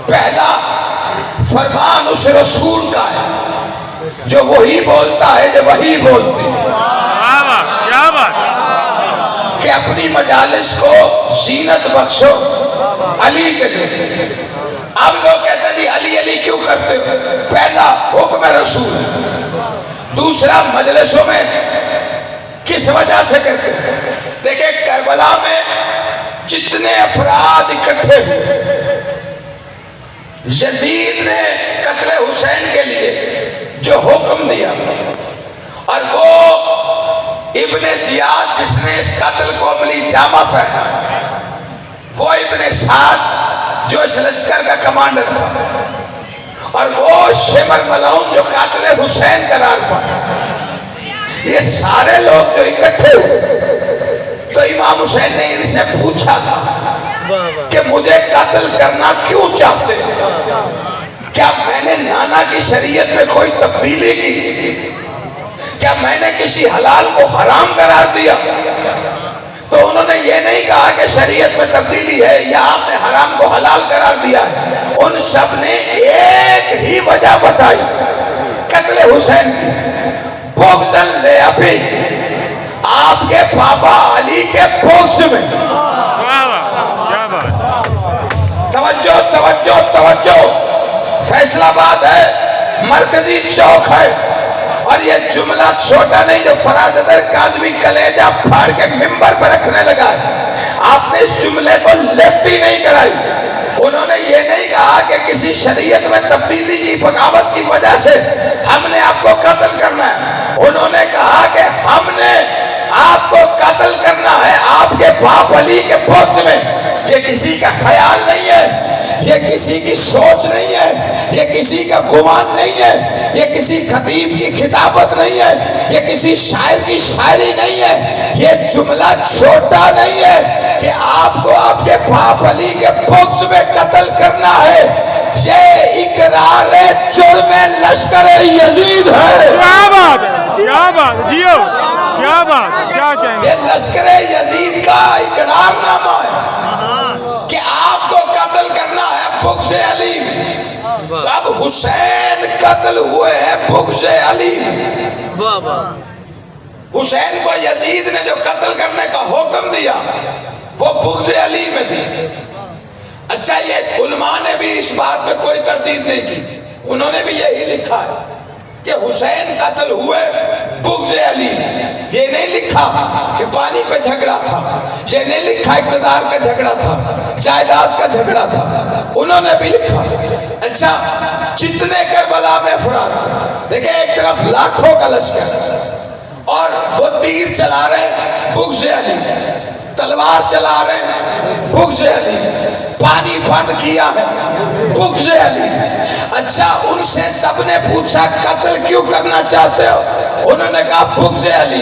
پہلا فرمان اس رسول کا ہے جو وہی بولتا ہے جو وہی بولتے ہیں، کیا بات کہ اپنی مجالس کو زینت بخشو علی کے لیے۔ اب لوگ کہتے ہیں جی علی علی کیوں کرتے ہو؟ پہلا حکم رسول، دوسرا مجلسوں میں کس وجہ سے کرتے ہیں؟ دیکھیں کربلا میں جتنے افراد اکٹھے ہوئے، یزید نے قتل حسین کے لیے جو حکم دیا، اور وہ ابن زیاد جس نے اس قتل کو عملی جامہ پہنا، وہ ابن سعد جو اس لشکر کا کمانڈر تھا، اور وہ شمر ملعون جو قاتل حسین قرار پایا، یہ سارے لوگ جو اکٹھے ہوئے تو امام حسین نے ان سے پوچھا تھا کہ مجھے قتل کرنا کیوں چاہتے ہیں؟ کیا میں نے نانا کی شریعت میں کوئی تبدیلی کی؟ کیا میں نے کسی حلال کو حرام قرار دیا؟ تو انہوں نے یہ نہیں کہا کہ شریعت میں تبدیلی ہے یا آپ نے حرام کو حلال قرار دیا ہے، ان سب نے ایک ہی وجہ بتائی قتل حسین کی، بغضاً لأبی، آپ کے بابا علی کے بغض میں۔ توجہ توجہ توجہ، فیصل آباد ہے، مرکزی چوک ہے، اور یہ جملہ چھوٹا نہیں جو فراددر کاظمی کلیجہ پھاڑ کے ممبر پر رکھنے لگا ہے۔ آپ نے اس جملے کو لیفٹ ہی نہیں کرائی۔ انہوں نے یہ نہیں کہا کہ کسی شریعت میں تبدیلی کی بغاوت کی وجہ سے ہم نے آپ کو قتل کرنا ہے، انہوں نے کہا کہ ہم نے آپ کو قتل کرنا ہے آپ کے باپ علی کے بغض میں۔ یہ کسی کا خیال نہیں ہے، یہ کسی کی سوچ نہیں ہے، یہ کسی کا گمان نہیں ہے، یہ کسی خطیب کی خطابت نہیں ہے، یہ کسی شاعر کی شاعری نہیں ہے، یہ جملہ چھوٹا نہیں ہے کہ آپ کو آپ کے باپ علی کے بغض میں قتل کرنا ہے، یہ اقرار جرم لشکر یزید ہے۔ کیا بات ہے، کیا بات، جیو کیا بات، کیا کہیں گے؟ یہ لشکر یزید کا اقرار نامہ ہے کہ آپ کو قتل کرنا ہے بغض علی میں۔ تو اب حسین قتل ہوئے ہیں بغض علی میں۔ حسین کو یزید نے جو قتل کرنے کا حکم دیا وہ بغض علی میں بھی۔ اچھا یہ علماء نے بھی اس بات میں کوئی تردید نہیں کی، انہوں نے بھی یہی لکھا ہے کہ حسین قتل ہوئے بغض علی، یہ نہیں لکھا کہ پانی پہ جھگڑا تھا، یہ نہیں لکھا اقتدار کا جھگڑا تھا، جائیداد کا جھگڑا تھا، انہوں نے بھی لکھا۔ اچھا جتنے کربلا میں افراد، دیکھیں ایک طرف لاکھوں کا لشکر اور وہ تیر چلا رہے ہیں بغض علی، تلوار چلا رہے ہیں بغض علی، پانی بند کیا ہے بغض علی۔ اچھا ان سے سب نے پوچھا قتل کیوں کرنا چاہتے ہو؟ انہوں نے کہا بغض علی۔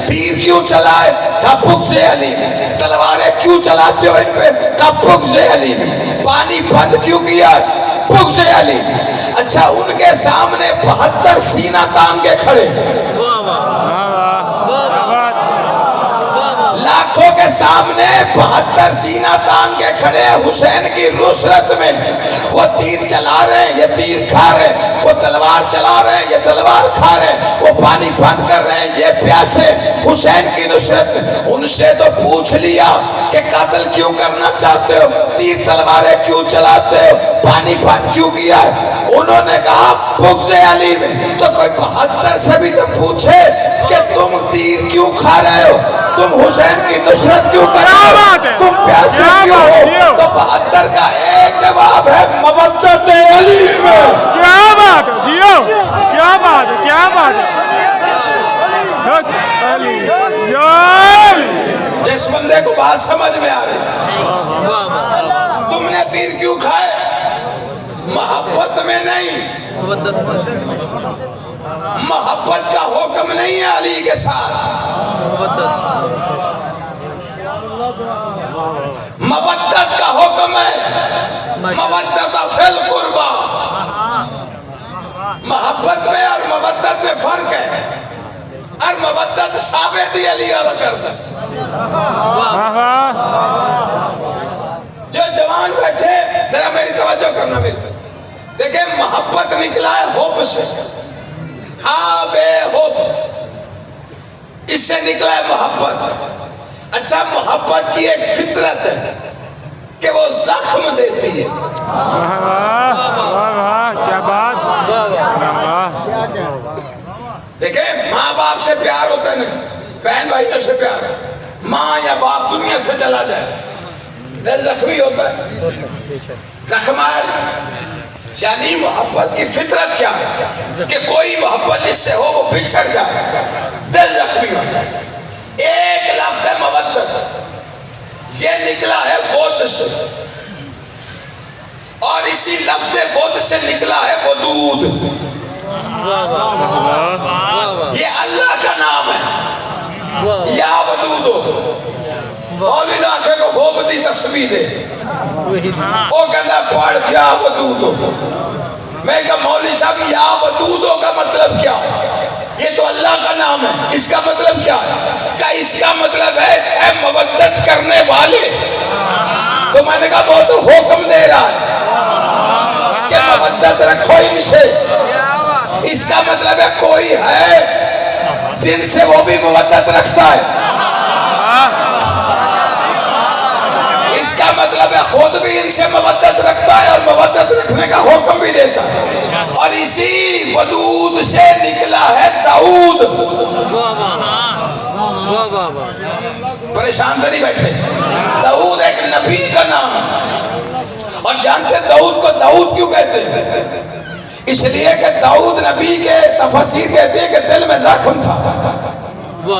تیر کیوں چلائے؟ کہا بغض علی۔ تلواریں کیوں چلاتے ہو ان پہ؟ کہا بغض علی۔ پانی بند کیوں کیا؟ بغض علی۔ اچھا ان کے سامنے 72 سینہ تان کے کھڑے، لاکھوں کے سامنے 72 سینہ تان کے کھڑے حسین کی نصرت میں۔ وہ تیر چلا رہے ہیں، یہ تیر کھا رہے ہیں، وہ تلوار چلا رہے ہیں، یہ تلوار کھا رہے ہیں، وہ پانی بند کر رہے ہیں، یہ پیاسے حسین کی نصرت میں۔ ان سے تو پوچھ لیا کہ قتل کیوں کرنا چاہتے ہو، تیر تلواریں کیوں چلاتے ہو، پانی بند کیوں کیا ہے؟ انہوں نے کہا بغض علی میں۔ تو کوئی 72 سے بھی تو پوچھے کہ تم تیر کیوں کھا رہے ہو، تم حسین کی نصرت کیوں کر رہے ہو، تم پیاسے کیوں ہو؟ تو 72 کا ایک جواب ہے مودت علی میں۔ کیا بات ہے، جیو کیا بات ہے، کیا بات ہے۔ جس بندے کو بات سمجھ میں آ رہی، تم نے تیر کیوں کھائے؟ محبت میں نہیں، محبت کا حکم نہیں ہے علی کے ساتھ، مودت کا حکم ہے، مودت فی القربہ۔ محبت میں اور مودت میں فرق ہے، اور مودت ثابت ہی علی علیہ کرتا۔ جو جوان بیٹھے ذرا میری توجہ کرنا، نکلا ہے حب سے، ہاں بے حب، اس سے نکلا ہے محبت۔ اچھا محبت کی ایک فطرت ہے کہ وہ زخم دیتی ہے۔ واہ واہ واہ، کیا بات، واہ۔ دیکھیں ماں باپ سے پیار ہوتا ہے نا، بہن بھائیوں سے پیار، ماں یا باپ دنیا سے چلا جائے دل زخمی ہوتا ہے، زخم آئے۔ یعنی محبت کی فطرت کیا ہے کہ کوئی محبت جس سے ہو وہ بچھڑ جائے، دل زخمی ہوتا ہے۔ ایک لفظ ہے مودت، یہ نکلا ہے بود سے، اور اسی لفظ بود سے نکلا ہے ودود، یہ اللہ کا نام ہے، یا ودودو۔ مولی ناکھے کو خوب دی تسبیح دے، وہ کہتا پڑھ یا ودودو۔ میں کہا مولی صاحب یا ودودو کا مطلب کیا؟ یہ تو اللہ کا نام ہے، اس کا مطلب کیا ہے؟ کہ اس کا مطلب ہے اے مودت کرنے والے۔ تو میں نے کہا وہ تو حکم دے رہا ہے کہ مودت رکھو ان سے۔ اس کا مطلب ہے کوئی ہے جن سے وہ بھی مودت رکھتا ہے، اس کا مطلب ہے خود بھی ان سے مودت رکھتا ہے اور مودت رکھنے کا حکم بھی دیتا ہے۔ اور اسی ودود سے نکلا ہے داؤد۔ پریشان تو نہیں بیٹھے، داؤد ایک نبی کا نام ہے۔ اور جانتے داؤد کو داؤد کیوں کہتے ہیں؟ اس لیے کہ داؤد نبی کے تفسیر کہتے ہیں کہ دل میں زخم تھا،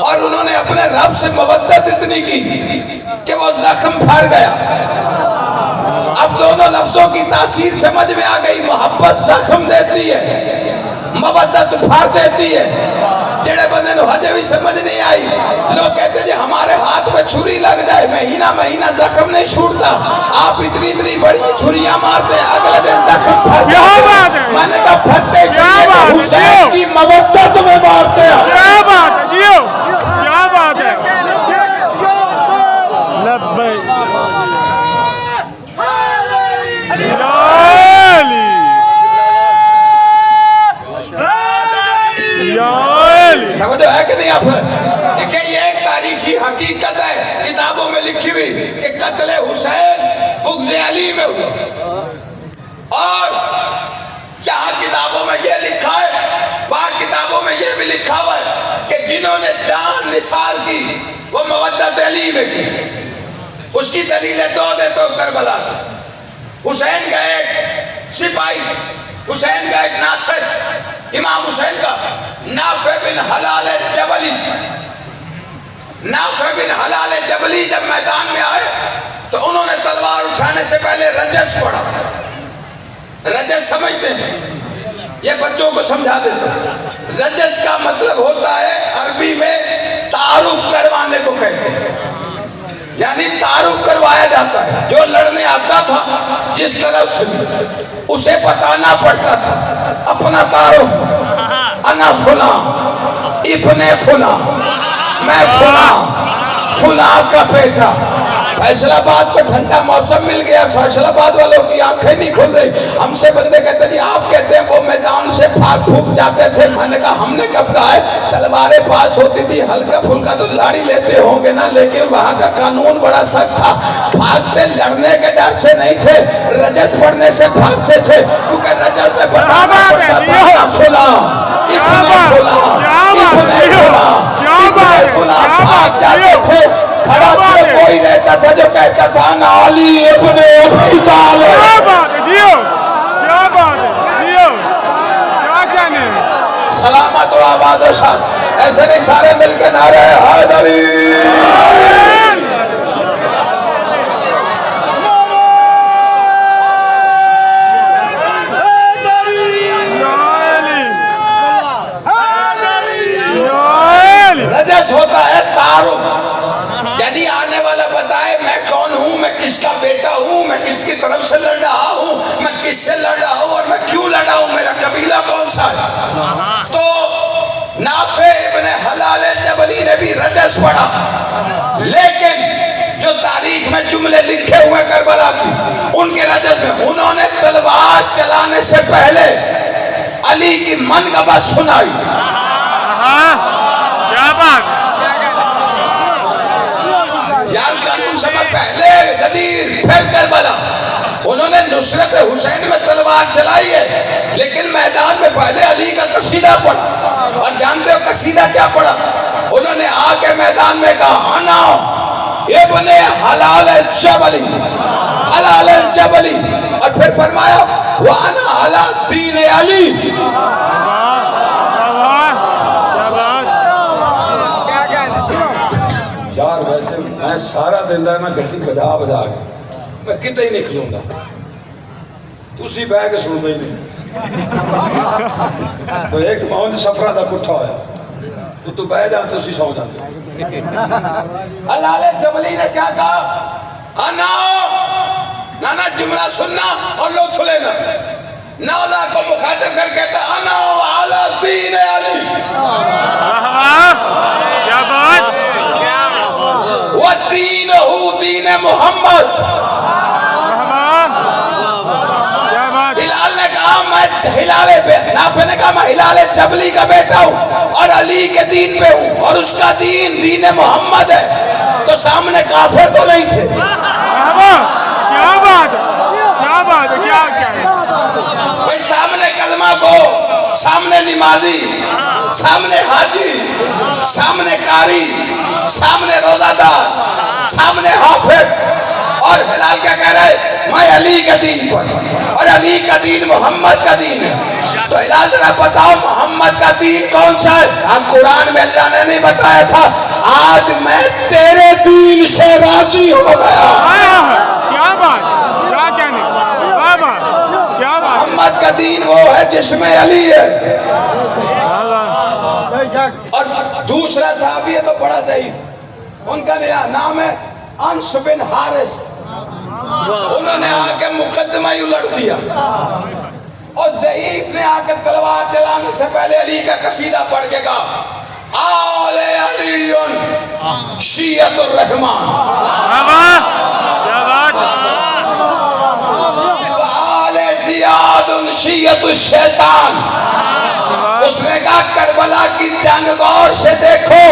اور انہوں نے اپنے رب سے مودت اتنی کی کہ وہ زخم پھاڑ گیا۔ اب دونوں لفظوں کی تاثیر سمجھ میں آ گئی، محبت زخم دیتی ہے، مودت پھاڑ دیتی ہے۔ جڑے بندے نو ہجے بھی سمجھ نہیں آئی، لوگ کہتے جی ہمارے ہاتھ میں چھری لگ جائے مہینہ مہینہ زخم نہیں چھوٹتا، آپ اتنی اتنی بڑی چھریاں مارتے ہیں اگلے دن زخم پھر جاتے ہیں۔ میں نے کہا پھرتے چھریے تو حسین کی مودت میں مارتے ہیں۔ کیا بات ہے جیو، کیا بات ہے، لبیک توجہ ہے کہ نہیں آپ کہ یہ ایک تاریخی حقیقت ہے کتابوں میں لکھی ہوئی کہ قتل حسین بغض علی میں ہوا، اور جہاں کتابوں میں یہ لکھا ہے وہاں کتابوں میں یہ بھی لکھا ہوا ہے کہ جنہوں نے جان نثار کی وہ مودت علی میں کی۔ اس کی دلیلیں دو دیتا ہوں کربلا سے۔ حسین کا ایک سپاہی، حسین کا ایک ناصر، امام حسین کا نافع بن حلال جبلی، نافع بن حلال جبلی جب میدان میں آئے تو انہوں نے تلوار اٹھانے سے پہلے رجس پڑھا۔ رجس سمجھتے ہیں؟ یہ بچوں کو سمجھا دیتا ہوں۔ رجس کا مطلب ہوتا ہے عربی میں تعارف کروانے کو کہتے ہیں، یعنی تعارف کروایا جاتا ہے۔ جو لڑنے آتا تھا جس طرف سے اسے بتانا پڑتا تھا اپنا تعارف، انا فلاں ابن فلاں، میں فلاں فلاں کا بیٹا۔ فیصل آباد کو ٹھنڈا موسم مل گیا، فیصل آباد والوں کی آنکھیں نہیں کھل رہی۔ ہم سے بندے کہتے جی آپ کہتے ہیں وہ میدان سے بھاگ بھوک جاتے تھے۔ میں نے کہا ہم نے کب کہا ہے؟ تلواریں پاس ہوتی تھی، ہلکا پھلکا تو لاڑی لیتے ہوں گے نا، لیکن وہاں کا قانون بڑا سخت تھا۔ بھاگتے لڑنے کے ڈر سے نہیں تھے، رجس پڑھنے سے بھاگتے تھے، کیونکہ رجس میں بتانا پڑتا تھا نا فلاں ابن فلاں ابن فلاں ابن فلاں، بھاگ جاتے تھے۔ کھڑا سے کوئی رہتا تھا جو کہتا تھا نا علی ابن ابی طالب۔ کیا بات ہے جیو، کیا بات ہے جیو، کیا کہنے ہیں۔ سلامت و آباد و شاد، ایسے نہیں سارے مل کے نعرہ حیدری۔ رجس ہوتا ہے تعارف، یعنی آنے والا بتائے میں کون ہوں، میں کس کا بیٹا ہوں، میں کس کی طرف سے لڑ رہا ہوں، میں کس سے لڑ رہا ہوں اور میں کیوں لڑا ہوں، میرا قبیلہ کون سا ہے۔ تو نافع ابن حلال جبلی نے بھی رجس پڑھا، لیکن جو تاریخ میں جملے لکھے ہوئے کربلا کی ان کے رجس میں انہوں نے تلوار چلانے سے پہلے علی کی منقبت سنائی. کیا بات. یار قانون سمجھ, پہلے غدیر پھر کربلا. انہوں نے نصرت حسین میں تلوار چلائی ہے, لیکن میدان میں پہلے علی کا قصیدہ پڑھا. اور جانتے ہو قصیدہ کیا پڑھا؟ انہوں نے آ کے میدان میں کہا انا ابن حلال الجبلی, حلال الجبلی, اور پھر فرمایا وانا علی دین علی. یار ویسے میں سارا دن دا نا گھٹی بجا بجا کے میں کتے ہی نہیں کھلوں گا, تسی بہ کے سنتا ہی نہیں. تو ایک مہون سفرہ دا کٹھا ہویا, تو بہ جاتے اسی سو جاتے. حلال جبلی نے کیا کہا؟ انا نانا جملہ سننا اور لوگ سلینا. نولا کو مخاطب کر کہتا انا علی دین علی. کیا بات. وَدِينُهُ دین محمد. ہلال نے کہا میں نافع نے کہا میں ہلال جبلی کا بیٹا ہوں اور علی کے دین پہ ہوں, اور اس کا دین دین محمد ہے. تو سامنے کافر تو نہیں تھے. کیا بات ہے, کیا بات ہے, کیا کیا ہے بھئی سامنے کلمہ کو, سامنے نمازی, سامنے حاجی, سامنے قاری, سامنے روزہ دار, سامنے حافظ, اور ہلال کیا کہہ رہا ہے میں علی کا دین پر, اور علی کا دین محمد کا دین ہے. تو ہلال ذرا بتاؤ محمد کا دین کون سا ہے؟ ہم قرآن میں اللہ نے نہیں بتایا تھا آج میں تیرے دین سے راضی ہو گیا. کیا بات, کیا کہنے, کیا بات, کیا بات. محمد کا دین وہ ہے جس میں علی ہے. اور دوسرا صحابی ہے تو بڑا ضعیف, ان کا نام ہے انس بن حارث. انہوں نے آ کے مقدمہ ہی الٹ دیا, اور ضعیف نے آ کے تلوار چلانے سے پہلے علی کا قصیدہ پڑھ کے کہا آل علی شیعۃ الرحمن وآل زیاد شیعۃ الشیطان. اس نے کہا کربلا کی جنگ غور سے دیکھو,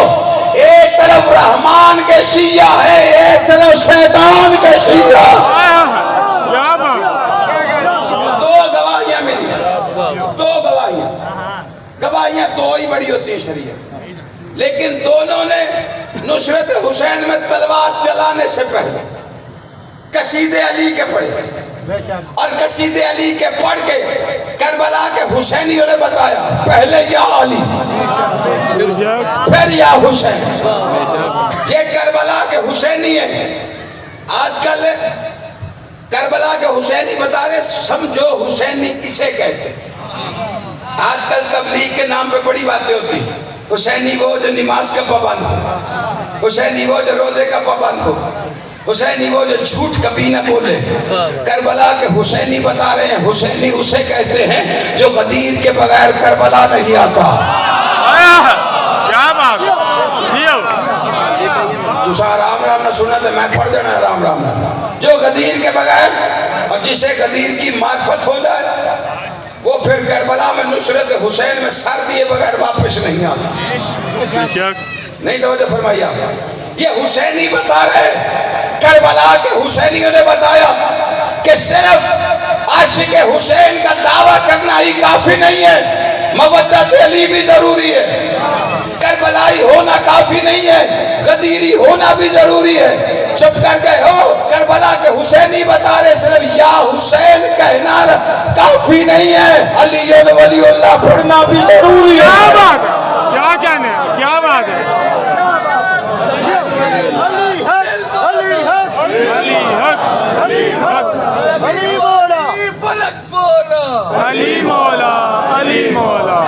ایک طرف رحمان کے شیعہ ہے, ایک طرف شیطان کے شیعہ. دو گواہیاں ملی, دو گواہیاں. گواہیاں دو ہی بڑی ہوتی ہیں شریعت, لیکن دونوں نے نصرت حسین میں تلوار چلانے سے پہلے قصیدے علی کے پڑھے, اور قصیدے علی کے پڑھ کے کربلا کے حسینیوں نے بتایا پہلے یا علی پھر یا حسین. یہ کربلا کے حسینی ہیں. آج کل کربلا کے حسینی بتا رہے, سمجھو حسینی کسے کہتے. آج کل تبلیغ کے نام پہ بڑی باتیں ہوتی. حسینی وہ جو نماز کا پابند ہو, حسینی وہ جو روزے کا پابند ہو, حسینی وہ جو جھوٹ کبھی نہ بولے. کربلا کے حسینی بتا رہے ہیں حسینی اسے کہتے ہیں جو غدیر کے بغیر کربلا نہیں آتا. کیا بات. دوسرا رام رام نہ سننا تو میں پڑھ دینا ہے رام رام. جو غدیر کے بغیر, اور جسے غدیر کی معرفت ہو جائے وہ پھر کربلا میں نصرت حسین میں سر دیے بغیر واپس نہیں آتا. نہیں توجہ فرمائیے آپ. یہ حسینی بتا رہے, کربلا کے حسینیوں نے بتایا کہ صرف عاشق حسین کا دعویٰ کرنا ہی کافی نہیں ہے, مودت علی بھی ضروری ہے. کربلائی ہونا کافی نہیں ہے, غدیری ہونا بھی ضروری ہے. چپ کر گئے ہو, کربلا کے حسینی بتا رہے صرف یا حسین کہنا کافی نہیں ہے, علی ولی اللہ پڑھنا بھی ضروری ہے. کیا بات ہے, کیا کہنے, کیا بات ہے. علی مولا, علی مولا.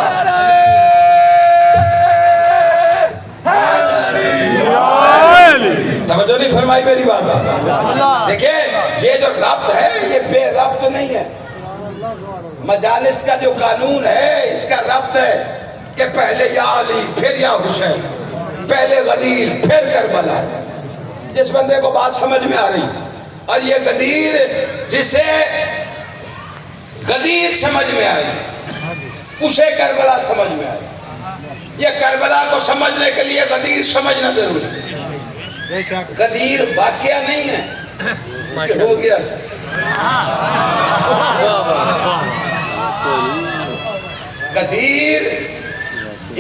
توجہ نہیں فرمائی میری بات. دیکھیں یہ جو ربط ہے یہ بے ربط نہیں ہے. مجالس کا جو قانون ہے اس کا ربط ہے کہ پہلے یا علی پھر یا حسین, پہلے غدیر پھر کربلا. جس بندے کو بات سمجھ میں آ رہی, اور یہ غدیر جسے غدیر سمجھ میں آئی, اسے کربلا سمجھ میں آیا. یہ کربلا کو سمجھنے کے لیے غدیر سمجھنا ضروری ہے. غدیر واقعہ نہیں ہے کہ ہو گیا سر. غدیر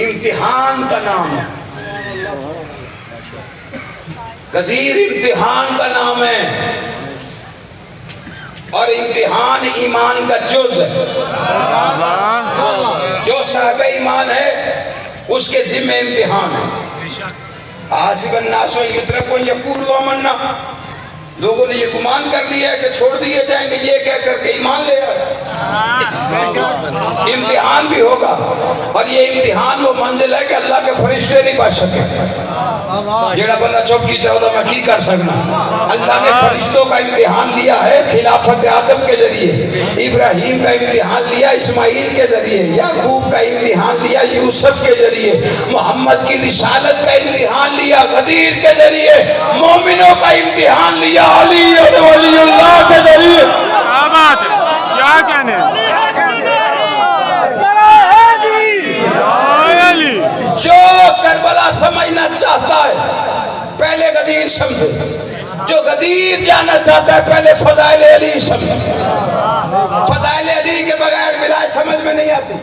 امتحان کا نام ہے. غدیر امتحان کا نام ہے اور امتحان ایمان کا جز ہے. جو صاحب ایمان ہے اس کے ذمہ امتحان ہے. حاسب الناس یترکوا یقولوا آمنا. لوگوں نے یہ گمان کر لیا ہے کہ چھوڑ دیے جائیں گے یہ کہہ کر کے ایمان لے آئے. امتحان بھی ہوگا اور یہ امتحان وہ منزل ہے کہ اللہ کے فرشتے نہیں پا سکے. جیڑا بندہ چوک کی تو میں کی کر سکنا. اللہ نے فرشتوں کا امتحان لیا ہے خلافت آدم کے ذریعے, ابراہیم کا امتحان لیا اسماعیل کے ذریعے, یعقوب کا امتحان لیا یوسف کے ذریعے, محمد کی رسالت کا امتحان لیا غدیر کے ذریعے, مومنوں کا امتحان لیا علی ولی اللہ کے ذریعے. کیا بات ہے, کیا کہنے جو کربلا سمجھنا چاہتا ہے پہلے غدیر سمجھے. جو غدیر جانا چاہتا ہے پہلے فضائل علی سمجھے. فضائل علی کے بغیر ملائے سمجھ میں نہیں آتی.